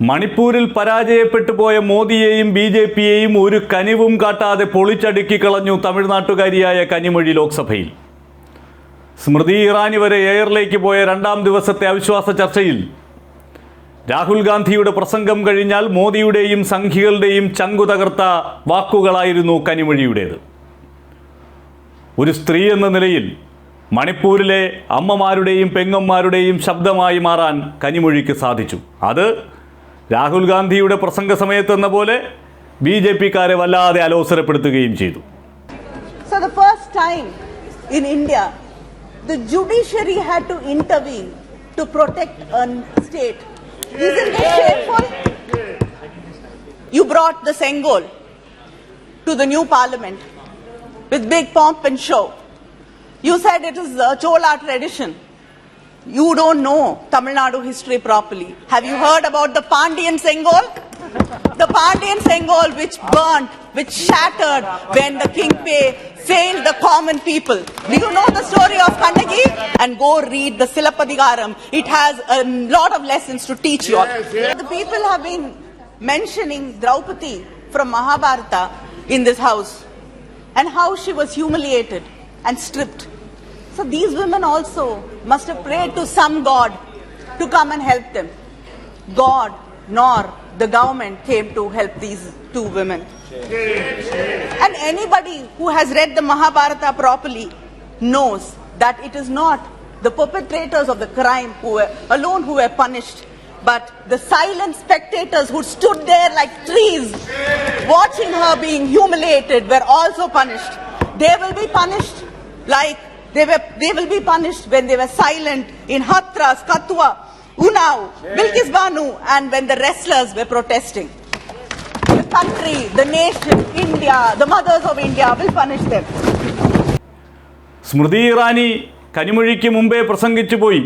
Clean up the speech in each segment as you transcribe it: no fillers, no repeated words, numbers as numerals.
മണിപ്പൂരിൽ പരാജയപ്പെട്ടു പോയ മോദിയെയും ബി.ജെ.പിയെയും ഒരു കനിവും കാട്ടാതെ പൊളിച്ചടുക്കി കളഞ്ഞു തമിഴ്നാട്ടുകാരിയായ കനിമൊഴി ലോക്സഭയിൽ. സ്മൃതി ഇറാനി വരെ എയറിലേക്ക് പോയ രണ്ടാം ദിവസത്തെ അവിശ്വാസ ചർച്ചയിൽ രാഹുൽ ഗാന്ധിയുടെ പ്രസംഗം കഴിഞ്ഞാൽ മോദിയുടെയും സംഘികളുടെയും ചങ്കു തകർത്ത വാക്കുകളായിരുന്നു കനിമൊഴിയുടേത്. ഒരു സ്ത്രീ എന്ന നിലയിൽ മണിപ്പൂരിലെ അമ്മമാരുടെയും പെങ്ങന്മാരുടെയും ശബ്ദമായി മാറാൻ കനിമൊഴിക്ക് സാധിച്ചു. അത് രാഹുൽ ഗാന്ധിയുടെ പ്രസംഗ സമയത്തെന്ന പോലെ ബി.ജെ.പിക്കാരെ വല്ലാതെ അലോസരപ്പെടുത്തുകയും ചെയ്തു. So the first time in India, the judiciary had to intervene to protect a state. Isn't it shameful? You brought the Sengol to the new parliament with big pomp and show. You said it is a Chola tradition. You don't know Tamil Nadu history properly. Have you heard about the Pandian Sengol? The Pandian Sengol which burnt, which shattered when the King Pei failed the common people. Do you know the story of Kannagi? And go read the Silappadigaram. It has a lot of lessons to teach you all. Yes. The people have been mentioning Draupadi from Mahabharata in this house and how she was humiliated and stripped. So these women also must have prayed to some God to come and help them. God nor the government came to help these two women. And anybody who has read the Mahabharata properly knows that it is not the perpetrators of the crime alone who were punished, but the silent spectators who stood there like trees watching her being humiliated were also punished. They will be punished like they will be punished when they were silent in Hathras, Kathua, Unnao, Bilkis Banu, and when the wrestlers were protesting. The country, the nation, India, the mothers of India will punish them. Smriti Irani കനിമൊഴിക്ക് മുമ്പേ പ്രസംഗിച്ചു പോയി.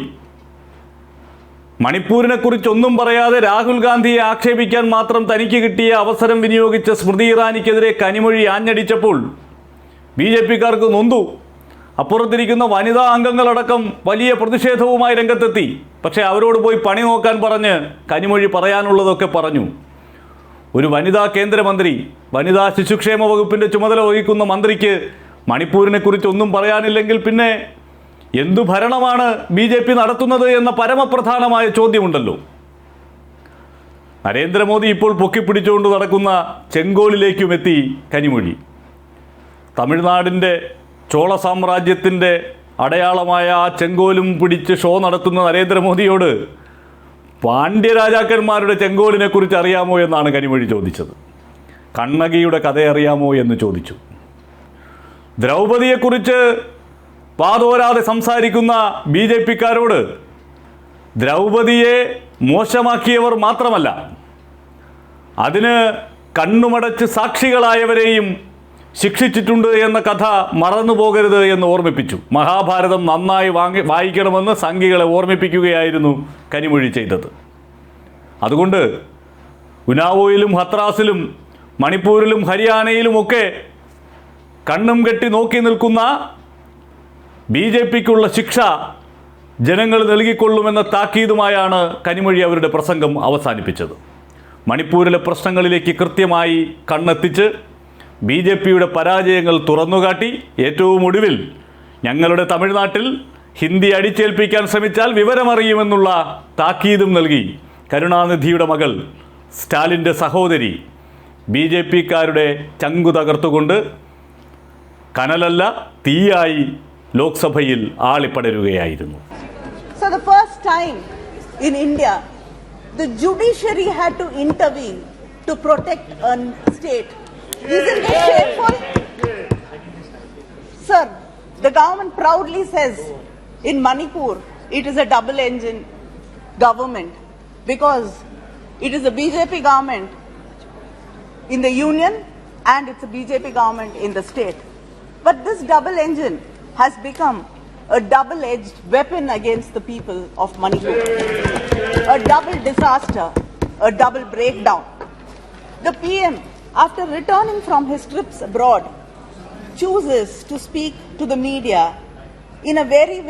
മണിപ്പൂരിനെ കുറിച്ചൊന്നും പറയാതെ രാഹുൽ ഗാന്ധിയെ ആക്ഷേപിക്കാൻ മാത്രം തനിക്ക് കിട്ടിയ അവസരം വിനിയോഗിച്ച സ്മൃതി ഇറാനിക്കെതിരെ കനിമൊഴി ആഞ്ഞടിച്ചപ്പോൾ ബി.ജെ.പിക്കാർക്ക് നൊന്തു. അപ്പുറത്തിരിക്കുന്ന വനിതാ അംഗങ്ങളടക്കം വലിയ പ്രതിഷേധവുമായി രംഗത്തെത്തി. പക്ഷേ അവരോട് പോയി പണി നോക്കാൻ പറഞ്ഞ് കനിമൊഴി പറയാനുള്ളതൊക്കെ പറഞ്ഞു. ഒരു വനിതാ കേന്ദ്രമന്ത്രി, വനിതാ ശിശുക്ഷേമ വകുപ്പിൻ്റെ ചുമതല വഹിക്കുന്ന മന്ത്രിക്ക് മണിപ്പൂരിനെ കുറിച്ചൊന്നും പറയാനില്ലെങ്കിൽ പിന്നെ എന്തു ഭരണമാണ് ബി.ജെ.പി നടത്തുന്നത് എന്ന പരമപ്രധാനമായ ചോദ്യമുണ്ടല്ലോ. നരേന്ദ്രമോദി ഇപ്പോൾ പൊക്കിപ്പിടിച്ചുകൊണ്ട് നടക്കുന്ന ചെങ്കോലിലേക്കുമെത്തി കനിമൊഴി. തമിഴ്നാടിൻ്റെ ചോള സാമ്രാജ്യത്തിൻ്റെ അടയാളമായ ആ ചെങ്കോലും പിടിച്ച് ഷോ നടത്തുന്ന നരേന്ദ്രമോദിയോട് പാണ്ഡ്യരാജാക്കന്മാരുടെ ചെങ്കോലിനെ കുറിച്ച് അറിയാമോ എന്നാണ് കനിമൊഴി ചോദിച്ചത്. കണ്ണകിയുടെ കഥ അറിയാമോ എന്ന് ചോദിച്ചു. ദ്രൗപദിയെക്കുറിച്ച് വാതോരാതെ സംസാരിക്കുന്ന ബി.ജെ.പിക്കാരോട് ദ്രൗപദിയെ മോശമാക്കിയവർ മാത്രമല്ല, അതിന് കണ്ണുമടച്ച് സാക്ഷികളായവരെയും ശിക്ഷിച്ചിട്ടുണ്ട് എന്ന കഥ മറന്നു പോകരുത് എന്ന് ഓർമ്മിപ്പിച്ചു. മഹാഭാരതം നന്നായി വായിക്കണമെന്ന് സംഘികളെ ഓർമ്മിപ്പിക്കുകയായിരുന്നു കനിമൊഴി ചെയ്തത്. അതുകൊണ്ട് ഉന്നാവോയിലും ഹത്രാസിലും മണിപ്പൂരിലും ഹരിയാനയിലുമൊക്കെ കണ്ണും കെട്ടി നോക്കി നിൽക്കുന്ന ബി.ജെ.പിക്കുള്ള ശിക്ഷ ജനങ്ങൾ നൽകിക്കൊള്ളുമെന്ന താക്കീതുമായാണ് കനിമൊഴി അവരുടെ പ്രസംഗം അവസാനിപ്പിച്ചത്. മണിപ്പൂരിലെ പ്രശ്നങ്ങളിലേക്ക് കൃത്യമായി കണ്ണെത്തിച്ച് ബി.ജെ.പിയുടെ പരാജയങ്ങൾ തുറന്നുകാട്ടി ഏറ്റവും ഒടുവിൽ ഞങ്ങളുടെ തമിഴ്നാട്ടിൽ ഹിന്ദി അടിച്ചേൽപ്പിക്കാൻ ശ്രമിച്ചാൽ വിവരമറിയുമെന്നുള്ള താക്കീതും നൽകി കരുണാനിധിയുടെ മകൾ സ്റ്റാലിൻ്റെ സഹോദരി ബി.ജെ.പിക്കാരുടെ ചങ്കു തകർത്തുകൊണ്ട് കനലല്ല തീയായി ലോക്സഭയിൽ ആളിപ്പടരുകയായിരുന്നു. So the first time in India, the judiciary had to intervene to protect a state. Isn't it shameful? Sir, the government proudly says in Manipur it is a double-engine government because it is a BJP government in the union and it's a BJP government in the state. But this double engine has become a double-edged weapon against the people of Manipur. A double disaster, a double breakdown. The PM, after returning from his trips abroad, chooses to speak to the media in a very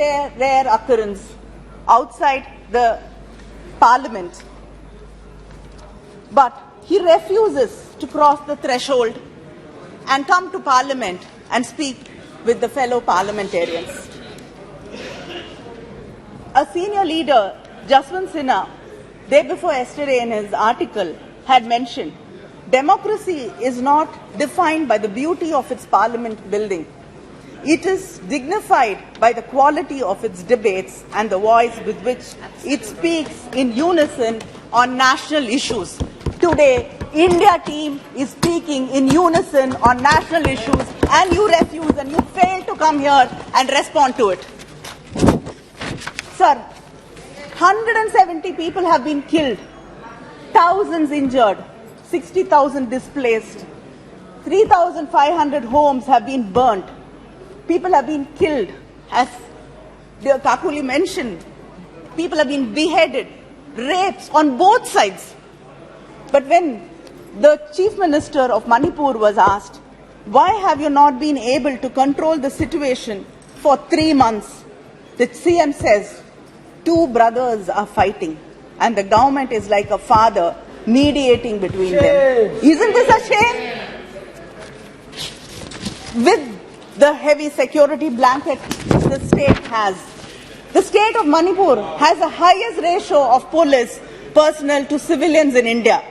rare occurrence outside the parliament But he refuses to cross the threshold and come to Parliament and speak with the fellow parliamentarians. A senior leader, Jaswant Sinha, day before yesterday in his article, had mentioned democracy is not defined by the beauty of its parliament building. It is dignified by the quality of its debates and the voice with which it speaks in unison on national issues. Today, India team is speaking in unison on national issues, and you refuse and you fail to come here and respond to it. Sir, 170 people have been killed, thousands injured, 60,000 displaced, 3,500 homes have been burnt. People have been killed, as Kakuli mentioned. People have been beheaded, rapes on both sides. But when the Chief Minister of Manipur was asked, why have you not been able to control the situation for 3 months? The CM says, 2 brothers are fighting and the government is like a father mediating between them. Isn't this a shame? With the heavy security blanket the state has, the state of Manipur has the highest ratio of police personnel to civilians in India.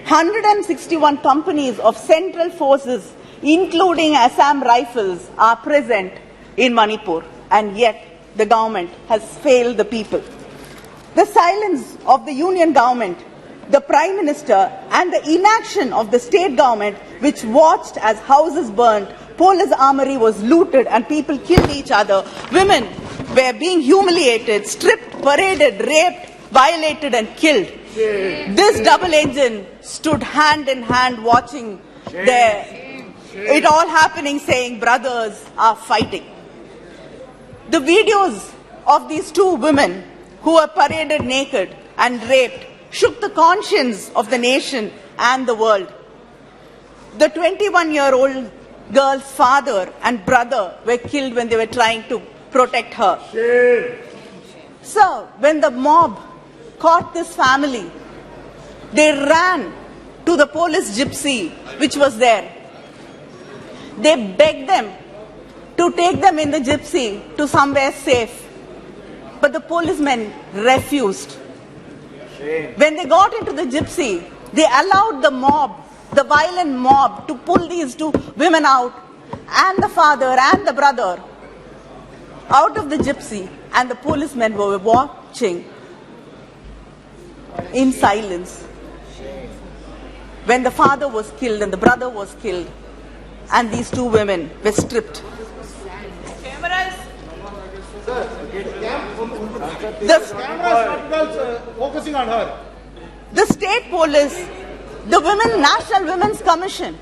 161 companies of central forces, including Assam Rifles, are present in Manipur, and yet the government has failed the people. The silence of the union government, the Prime Minister, and the inaction of the state government, which watched as houses burned, police armory was looted, and people killed each other. Women were being humiliated, stripped, paraded, raped, violated, and killed. This double engine stood hand in hand watching it all happening, saying brothers are fighting. The videos of these 2 women who were paraded naked and raped shook the conscience of the nation and the world. The 21-year-old girl's father and brother were killed when they were trying to protect her. So, when the mob caught this family, they ran to the police gypsy which was there. They begged them to take them in the gypsy to somewhere safe. But the policemen refused. When they got into the gypsy, they allowed the mob, the violent mob, to pull these 2 women out, and the father and the brother, out of the gypsy, and the policemen were watching in silence when the father was killed and the brother was killed and these 2 women were stripped. Cameras. Focusing on her. The state police, the National Women's Commission,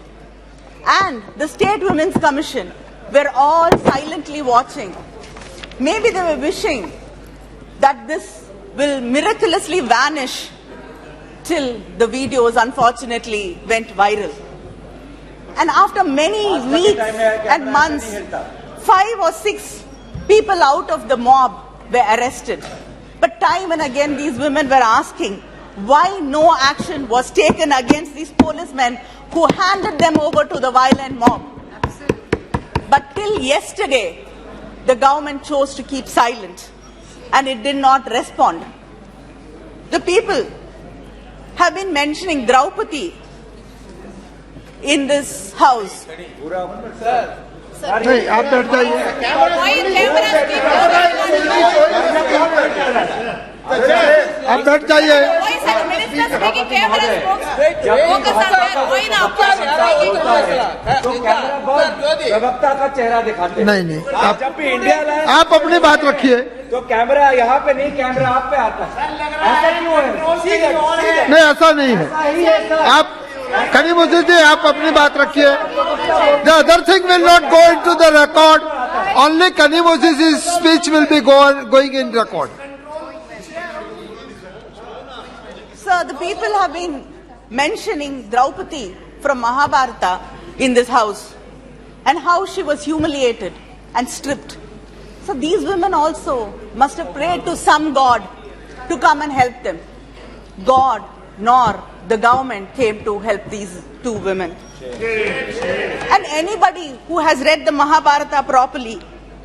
and the State Women's Commission were all silently watching. Maybe they were wishing that this will miraculously vanish, till the videos unfortunately went viral. And after many weeks and months, 5 or 6 people out of the mob were arrested. But time and again these women were asking why no action was taken against these policemen who handed them over to the violent mob. But till yesterday, the government chose to keep silent and it did not respond. The people have been mentioning Draupadi in this house. नहीं आप बैठ जाइए आप बैठ जाइए प्रवक्ता का चेहरा दिखाते नहीं नहीं आप जब भी इंडिया लाए आप अपनी बात रखिए तो कैमरा यहाँ पे नहीं, कैमरा आप पे आता है। ऐसा क्यों है? नहीं ऐसा नहीं है आप Kanimozhi ji, आप अपनी बात रखिए. The other thing will not go into the record. Only Kanimozhi's speech will be going in record. Sir, the people have been mentioning Draupadi from Mahabharata in this house and how she was humiliated and stripped. So these women also must have prayed to some God to come and help them. God nor the government came to help these two women. And anybody who has read the Mahabharata properly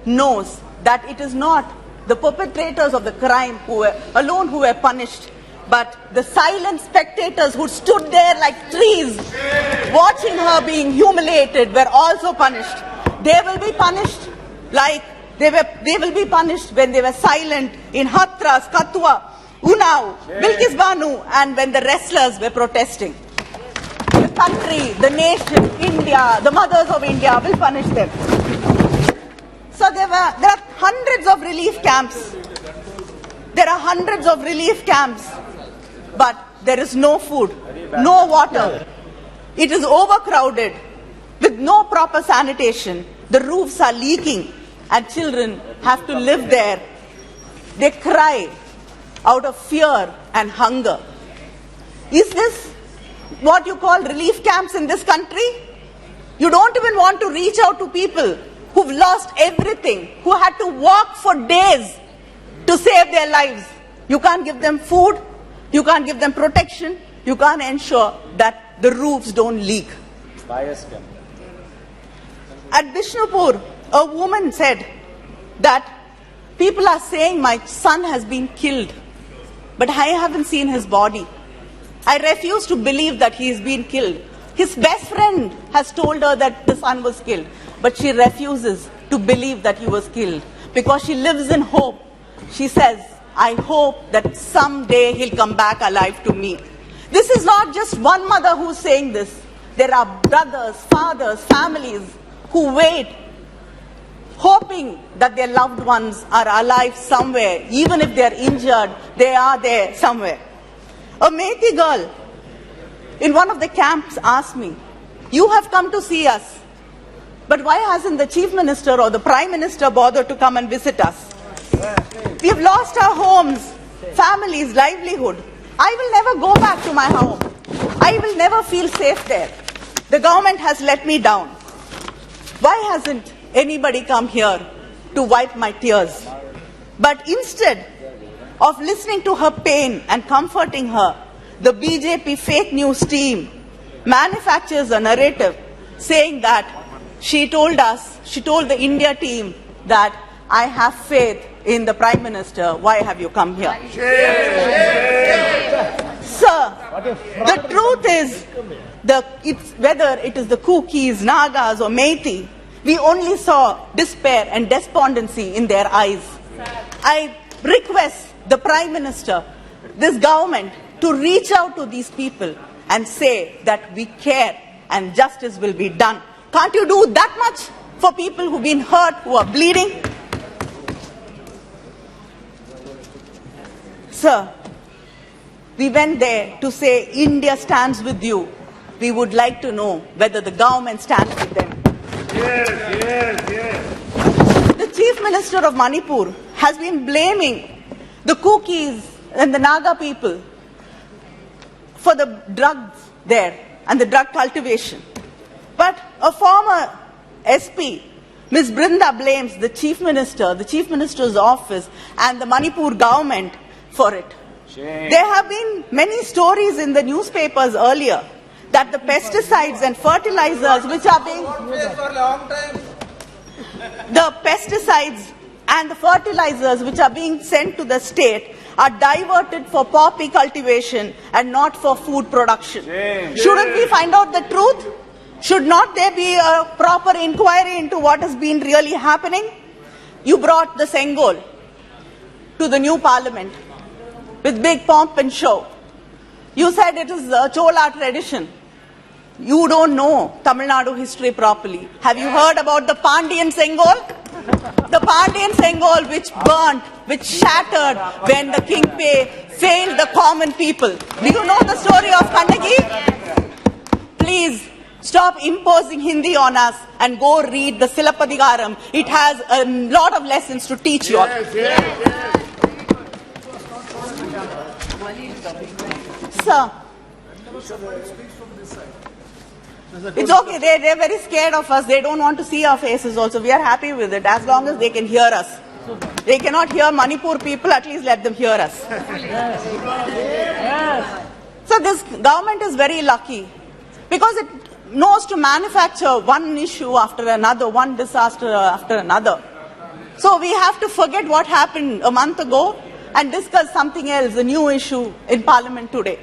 knows that it is not the perpetrators of the crime who were punished, but the silent spectators who stood there like trees watching her being humiliated were also punished. They will be punished like they will be punished when they were silent in Hathras, Kathua, Unnao, Bilkis Banu, and when the wrestlers were protesting. The country, the nation, India, the mothers of India will punish them. So there are hundreds of relief camps. There are hundreds of relief camps, but there is no food, no water. It is overcrowded with no proper sanitation. The roofs are leaking and children have to live there. They cry out of fear and hunger. Is this what you call relief camps in this country? You don't even want to reach out to people who've lost everything, who had to walk for days to save their lives. You can't give them food, you can't give them protection, you can't ensure that the roofs don't leak. At Bishnupur, a woman said that people are saying my son has been killed, but I haven't seen his body. I refuse to believe that he has been killed. His best friend has told her that the son was killed, but she refuses to believe that he was killed because she lives in hope. She says, I hope that someday he'll come back alive to me. This is not just one mother who's saying this. There are brothers, fathers, families who wait, hoping that their loved ones are alive somewhere. Even if they're injured, they are there somewhere. A Methi girl in one of the camps asked me, you have come to see us, but why hasn't the Chief Minister or the Prime Minister bothered to come and visit us? We have lost our homes, families, livelihood. I will never go back to my home. I will never feel safe there. The government has let me down. Why hasn't anybody come here to wipe my tears? But instead of listening to her pain and comforting her, the BJP fake news team manufactures a narrative saying that she told the India team that I have faith in the Prime Minister. Why have you come here? Sir, the truth is, whether it is the Kukis, Nagas or Methi, we only saw despair and despondency in their eyes. I request the Prime Minister, this government, to reach out to these people and say that we care and justice will be done. Can't you do that much for people who've been hurt, who are bleeding? Sir, we went there to say India stands with you. We would like to know whether the government stands with them. The Chief Minister of Manipur has been blaming the Kukis and the Naga people for the drugs there and the drug cultivation. But a former SP, Ms. Brinda, blames the Chief Minister, the Chief Minister's office and the Manipur government for it. There have been many stories in the newspapers earlier that the pesticides and fertilizers which are being sent to the state are diverted for poppy cultivation and not for food production. Shouldn't we find out the truth? Should not there be a proper inquiry into what has been really happening? You brought the Sengol to the new parliament with big pomp and show. You said it is a Chola tradition. You don't know Tamil Nadu history properly. Have you heard about the Pandian Sengol? The Pandian Sengol which burnt, which shattered when the King failed the common people. Do you know the story of Kannagi? Please stop imposing Hindi on us and go read the Silappadigaram. It has a lot of lessons to teach you all. Sir, it's okay. They're very scared of us. They don't want to see our faces also. We are happy with it as long as they can hear us. They cannot hear Manipur people, at least let them hear us. So this government is very lucky because it knows to manufacture one issue after another, one disaster after another. So we have to forget what happened a month ago and discuss something else, a new issue in Parliament today.